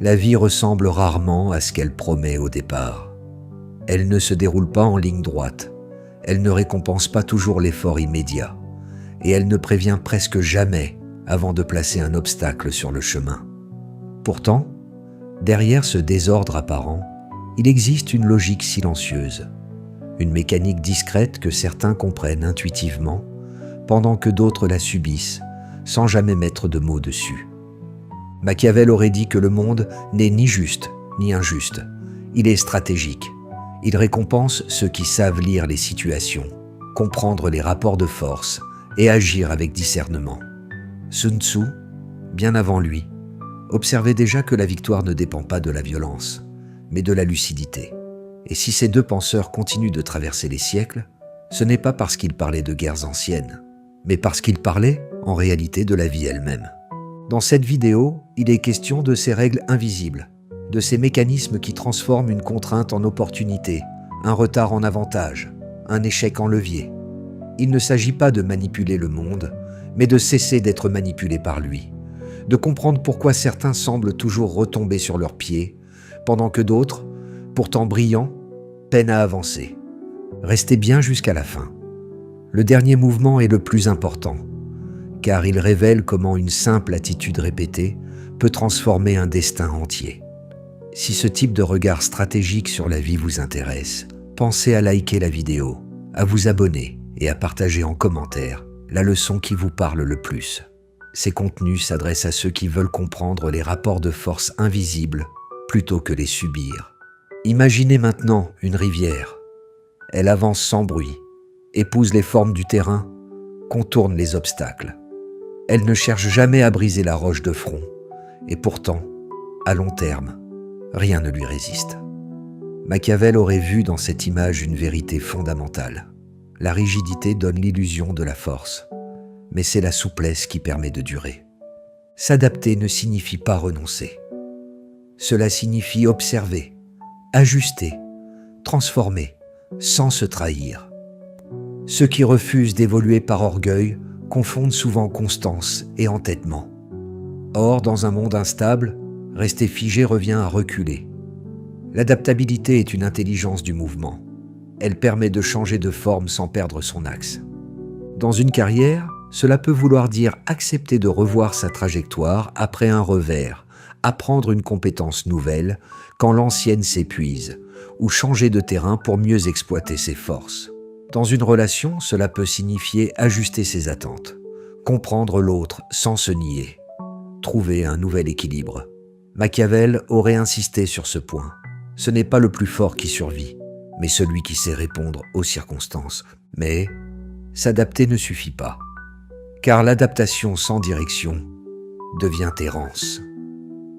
La vie ressemble rarement à ce qu'elle promet au départ. Elle ne se déroule pas en ligne droite, elle ne récompense pas toujours l'effort immédiat, et elle ne prévient presque jamais avant de placer un obstacle sur le chemin. Pourtant, derrière ce désordre apparent, il existe une logique silencieuse, une mécanique discrète que certains comprennent intuitivement, pendant que d'autres la subissent, sans jamais mettre de mots dessus. Machiavel aurait dit que le monde n'est ni juste ni injuste, il est stratégique. Il récompense ceux qui savent lire les situations, comprendre les rapports de force et agir avec discernement. Sun Tzu, bien avant lui, observait déjà que la victoire ne dépend pas de la violence, mais de la lucidité. Et si ces deux penseurs continuent de traverser les siècles, ce n'est pas parce qu'ils parlaient de guerres anciennes, mais parce qu'ils parlaient en réalité de la vie elle-même. Dans cette vidéo, il est question de ces règles invisibles, de ces mécanismes qui transforment une contrainte en opportunité, un retard en avantage, un échec en levier. Il ne s'agit pas de manipuler le monde, mais de cesser d'être manipulé par lui, de comprendre pourquoi certains semblent toujours retomber sur leurs pieds, pendant que d'autres, pourtant brillants, peinent à avancer. Restez bien jusqu'à la fin. Le dernier mouvement est le plus important, car il révèle comment une simple attitude répétée peut transformer un destin entier. Si ce type de regard stratégique sur la vie vous intéresse, pensez à liker la vidéo, à vous abonner et à partager en commentaire la leçon qui vous parle le plus. Ces contenus s'adressent à ceux qui veulent comprendre les rapports de force invisibles plutôt que les subir. Imaginez maintenant une rivière. Elle avance sans bruit, épouse les formes du terrain, contourne les obstacles. Elle ne cherche jamais à briser la roche de front, et pourtant, à long terme, rien ne lui résiste. Machiavel aurait vu dans cette image une vérité fondamentale. La rigidité donne l'illusion de la force, mais c'est la souplesse qui permet de durer. S'adapter ne signifie pas renoncer. Cela signifie observer, ajuster, transformer, sans se trahir. Ceux qui refusent d'évoluer par orgueil confondent souvent constance et entêtement. Or, dans un monde instable, rester figé revient à reculer. L'adaptabilité est une intelligence du mouvement. Elle permet de changer de forme sans perdre son axe. Dans une carrière, cela peut vouloir dire accepter de revoir sa trajectoire après un revers, apprendre une compétence nouvelle quand l'ancienne s'épuise, ou changer de terrain pour mieux exploiter ses forces. Dans une relation, cela peut signifier ajuster ses attentes, comprendre l'autre sans se nier, trouver un nouvel équilibre. Machiavel aurait insisté sur ce point. Ce n'est pas le plus fort qui survit, mais celui qui sait répondre aux circonstances. Mais s'adapter ne suffit pas, car l'adaptation sans direction devient errance.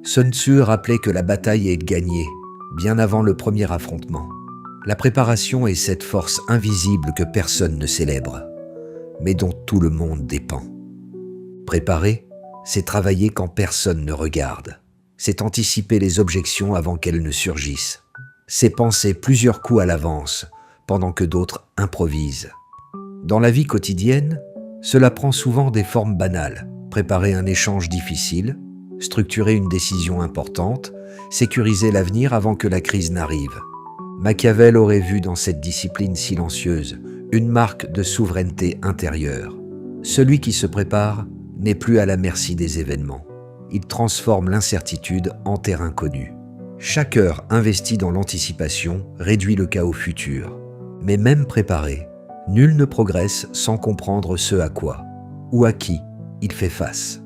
Sun Tzu rappelait que la bataille est gagnée bien avant le premier affrontement. La préparation est cette force invisible que personne ne célèbre, mais dont tout le monde dépend. Préparer, c'est travailler quand personne ne regarde. C'est anticiper les objections avant qu'elles ne surgissent. C'est penser plusieurs coups à l'avance, pendant que d'autres improvisent. Dans la vie quotidienne, cela prend souvent des formes banales. Préparer un échange difficile, structurer une décision importante, sécuriser l'avenir avant que la crise n'arrive. Machiavel aurait vu dans cette discipline silencieuse une marque de souveraineté intérieure. Celui qui se prépare n'est plus à la merci des événements. Il transforme l'incertitude en terrain connu. Chaque heure investie dans l'anticipation réduit le chaos futur. Mais même préparé, nul ne progresse sans comprendre ce à quoi ou à qui il fait face.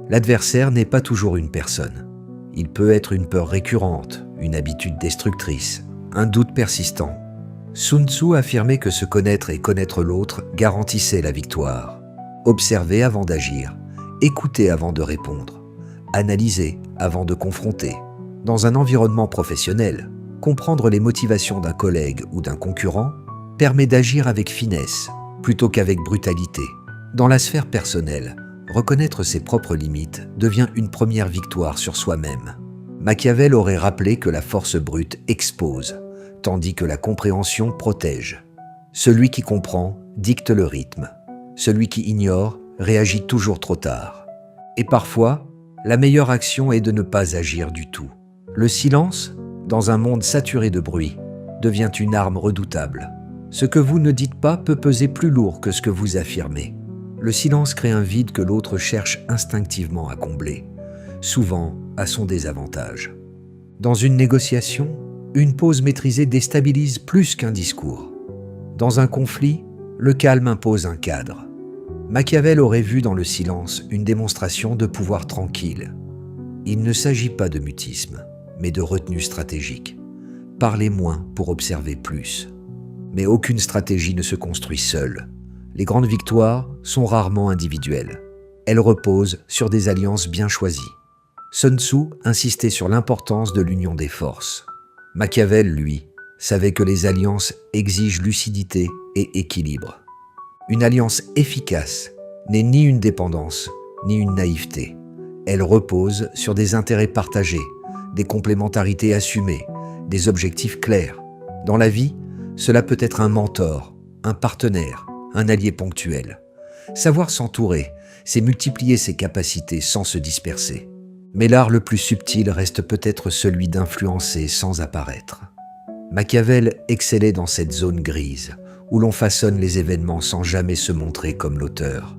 L'adversaire n'est pas toujours une personne. Il peut être une peur récurrente, une habitude destructrice, un doute persistant. Sun Tzu affirmait que se connaître et connaître l'autre garantissait la victoire. Observer avant d'agir, écouter avant de répondre, analyser avant de confronter. Dans un environnement professionnel, comprendre les motivations d'un collègue ou d'un concurrent permet d'agir avec finesse plutôt qu'avec brutalité. Dans la sphère personnelle, reconnaître ses propres limites devient une première victoire sur soi-même. Machiavel aurait rappelé que la force brute expose, tandis que la compréhension protège. Celui qui comprend dicte le rythme. Celui qui ignore réagit toujours trop tard. Et parfois, La meilleure action est de ne pas agir du tout. Le silence, dans un monde saturé de bruit, devient une arme redoutable. Ce que vous ne dites pas peut peser plus lourd que ce que vous affirmez. Le silence crée un vide que l'autre cherche instinctivement à combler, souvent à son désavantage. Dans une négociation, une pause maîtrisée déstabilise plus qu'un discours. Dans un conflit, le calme impose un cadre. Machiavel aurait vu dans le silence une démonstration de pouvoir tranquille. Il ne s'agit pas de mutisme, mais de retenue stratégique. Parler moins pour observer plus. Mais aucune stratégie ne se construit seule. Les grandes victoires sont rarement individuelles. Elles reposent sur des alliances bien choisies. Sun Tzu insistait sur l'importance de l'union des forces. Machiavel, lui, savait que les alliances exigent lucidité et équilibre. Une alliance efficace n'est ni une dépendance, ni une naïveté. Elle repose sur des intérêts partagés, des complémentarités assumées, des objectifs clairs. Dans la vie, cela peut être un mentor, un partenaire, un allié ponctuel. Savoir s'entourer, c'est multiplier ses capacités sans se disperser. Mais l'art le plus subtil reste peut-être celui d'influencer sans apparaître. Machiavel excellait dans cette zone grise, où l'on façonne les événements sans jamais se montrer comme l'auteur.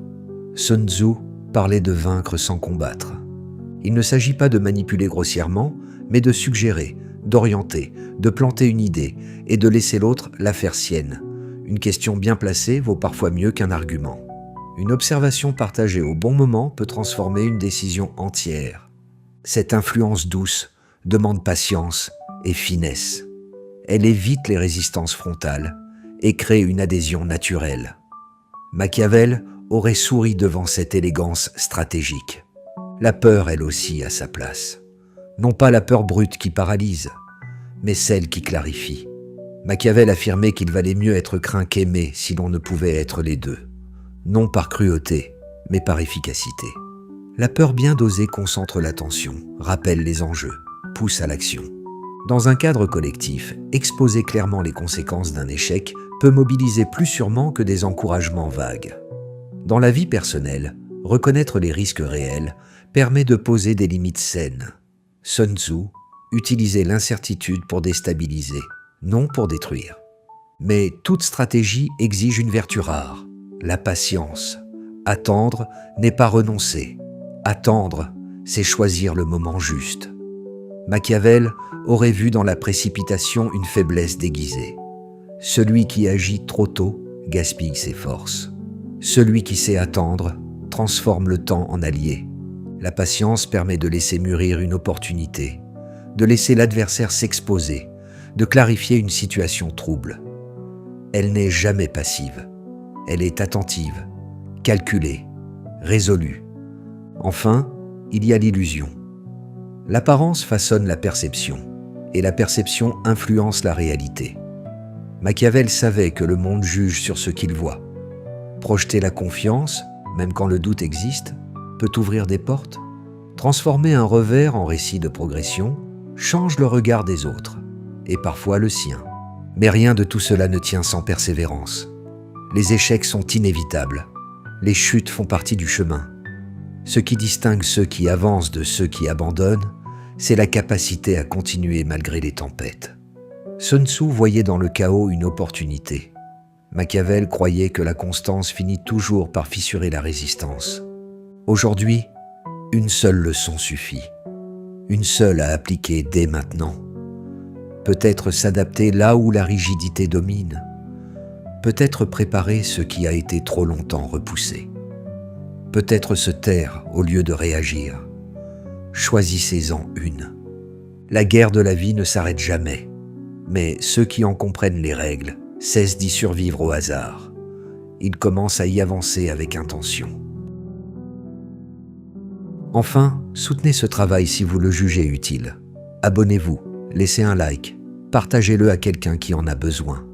Sun Tzu parlait de vaincre sans combattre. Il ne s'agit pas de manipuler grossièrement, mais de suggérer, d'orienter, de planter une idée et de laisser l'autre la faire sienne. Une question bien placée vaut parfois mieux qu'un argument. Une observation partagée au bon moment peut transformer une décision entière. Cette influence douce demande patience et finesse. Elle évite les résistances frontales et crée une adhésion naturelle. Machiavel aurait souri devant cette élégance stratégique. La peur, elle aussi, a sa place. Non pas la peur brute qui paralyse, mais celle qui clarifie. Machiavel affirmait qu'il valait mieux être craint qu'aimé si l'on ne pouvait être les deux. Non par cruauté, mais par efficacité. La peur bien dosée concentre l'attention, rappelle les enjeux, pousse à l'action. Dans un cadre collectif, exposer clairement les conséquences d'un échec peut mobiliser plus sûrement que des encouragements vagues. Dans la vie personnelle, reconnaître les risques réels permet de poser des limites saines. Sun Tzu utilisait l'incertitude pour déstabiliser, non pour détruire. Mais toute stratégie exige une vertu rare, la patience. Attendre n'est pas renoncer. Attendre, c'est choisir le moment juste. Machiavel aurait vu dans la précipitation une faiblesse déguisée. Celui qui agit trop tôt gaspille ses forces. Celui qui sait attendre transforme le temps en allié. La patience permet de laisser mûrir une opportunité, de laisser l'adversaire s'exposer, de clarifier une situation trouble. Elle n'est jamais passive. Elle est attentive, calculée, résolue. Enfin, il y a l'illusion. L'apparence façonne la perception, et la perception influence la réalité. Machiavel savait que le monde juge sur ce qu'il voit. Projeter la confiance, même quand le doute existe, peut ouvrir des portes. Transformer un revers en récit de progression change le regard des autres, et parfois le sien. Mais rien de tout cela ne tient sans persévérance. Les échecs sont inévitables. Les chutes font partie du chemin. Ce qui distingue ceux qui avancent de ceux qui abandonnent, c'est la capacité à continuer malgré les tempêtes. Sun Tzu voyait dans le chaos une opportunité. Machiavel croyait que la constance finit toujours par fissurer la résistance. Aujourd'hui, une seule leçon suffit. Une seule à appliquer dès maintenant. Peut-être s'adapter là où la rigidité domine. Peut-être préparer ce qui a été trop longtemps repoussé. Peut-être se taire au lieu de réagir. Choisissez-en une. La guerre de la vie ne s'arrête jamais, mais ceux qui en comprennent les règles cessent d'y survivre au hasard. Ils commencent à y avancer avec intention. Enfin, soutenez ce travail si vous le jugez utile. Abonnez-vous, laissez un like, partagez-le à quelqu'un qui en a besoin.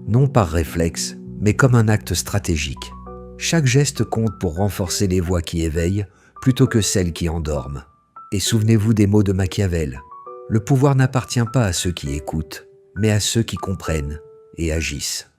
Non par réflexe, mais comme un acte stratégique. Chaque geste compte pour renforcer les voix qui éveillent plutôt que celles qui endorment. Et souvenez-vous des mots de Machiavel. Le pouvoir n'appartient pas à ceux qui écoutent, mais à ceux qui comprennent et agissent.